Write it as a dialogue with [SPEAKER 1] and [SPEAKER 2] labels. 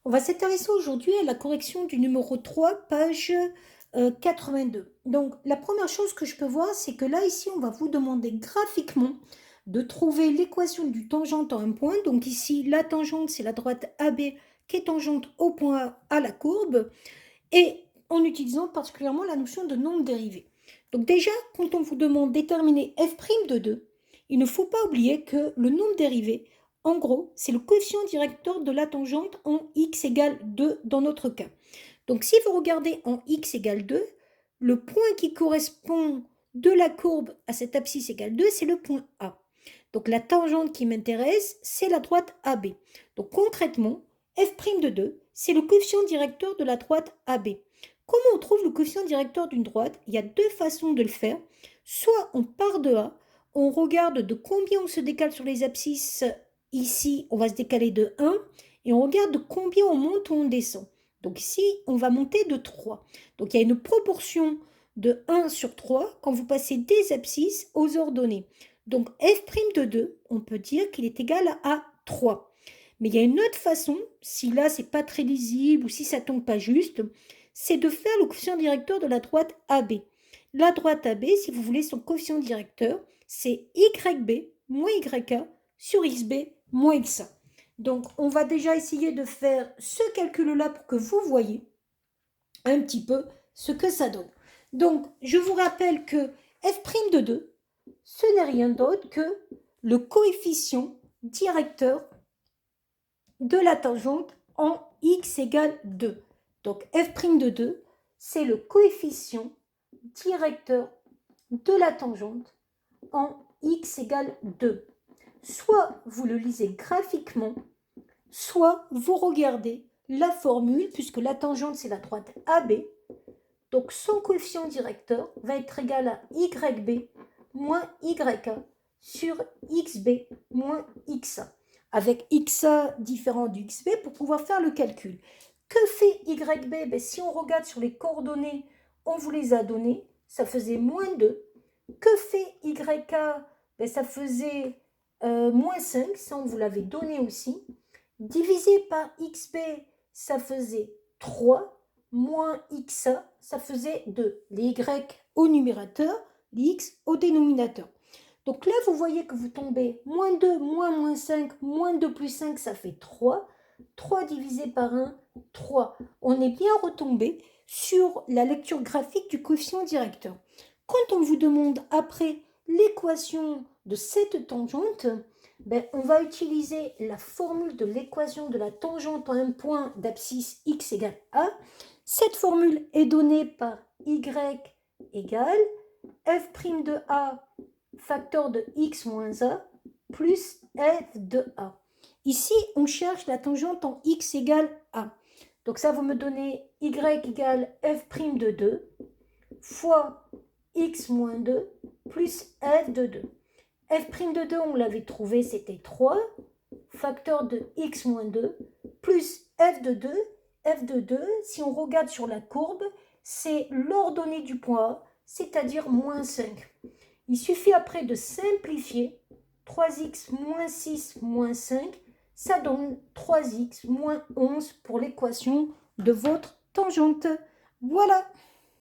[SPEAKER 1] On va s'intéresser aujourd'hui à la correction du numéro 3, page 82. Donc, la première chose que je peux voir, c'est que là, ici, on va vous demander graphiquement de trouver l'équation du tangente en un point. Donc ici, la tangente, c'est la droite AB qui est tangente au point A à la courbe, et en utilisant particulièrement la notion de nombre dérivé. Donc déjà, quand on vous demande de déterminer f' de 2, il ne faut pas oublier que le nombre dérivé, en gros, c'est le coefficient directeur de la tangente en x égale 2 dans notre cas. Donc si vous regardez en x égale 2, le point qui correspond de la courbe à cette abscisse égale 2, c'est le point A. Donc la tangente qui m'intéresse, c'est la droite AB. Donc concrètement, f' de 2, c'est le coefficient directeur de la droite AB. Comment on trouve le coefficient directeur d'une droite? Il y a deux façons de le faire. Soit on part de A, on regarde de combien on se décale sur les abscisses. Ici, on va se décaler de 1, et on regarde de combien on monte ou on descend. Donc ici, on va monter de 3. Donc il y a une proportion de 1 sur 3 quand vous passez des abscisses aux ordonnées. Donc f' de 2, on peut dire qu'il est égal à 3. Mais il y a une autre façon, si là c'est pas très lisible ou si ça tombe pas juste, c'est de faire le coefficient directeur de la droite AB. La droite AB, si vous voulez son coefficient directeur, c'est YB moins YA sur XB moins XA. Donc on va déjà essayer de faire ce calcul-là pour que vous voyez un petit peu ce que ça donne. Donc je vous rappelle que f' de 2, ce n'est rien d'autre que le coefficient directeur de la tangente en x égale 2. Donc f' de 2, c'est le coefficient directeur de la tangente en x égale 2. Soit vous le lisez graphiquement, soit vous regardez la formule, puisque la tangente c'est la droite AB, donc son coefficient directeur va être égal à YB moins YA sur XB moins XA, avec XA différent du XB pour pouvoir faire le calcul. Que fait YB? Ben, si on regarde sur les coordonnées, on vous les a données, ça faisait moins 2. Que fait YA? Ben, ça faisait moins 5, ça on vous l'avait donné aussi. Divisé par XB, ça faisait 3, moins XA, ça faisait 2. Les Y au numérateur, les X au dénominateur. Donc là, vous voyez que vous tombez moins 2, moins 5, moins 2 plus 5, ça fait 3. 3 divisé par 1, 3. On est bien retombé sur la lecture graphique du coefficient directeur. Quand on vous demande après l'équation de cette tangente, ben, on va utiliser la formule de l'équation de la tangente en un point d'abscisse x égale a. Cette formule est donnée par y égale f' de a facteur de x moins a plus f de a. Ici, on cherche la tangente en x égale a. Donc ça, vous me donnez y égale f' de 2 fois x moins 2 plus f de 2. F' de 2, on l'avait trouvé, c'était 3, facteur de x moins 2, plus f de 2. F de 2, si on regarde sur la courbe, c'est l'ordonnée du point A, c'est-à-dire moins 5. Il suffit après de simplifier. 3x moins 6 moins 5, ça donne 3x moins 11 pour l'équation de votre tangente. Voilà.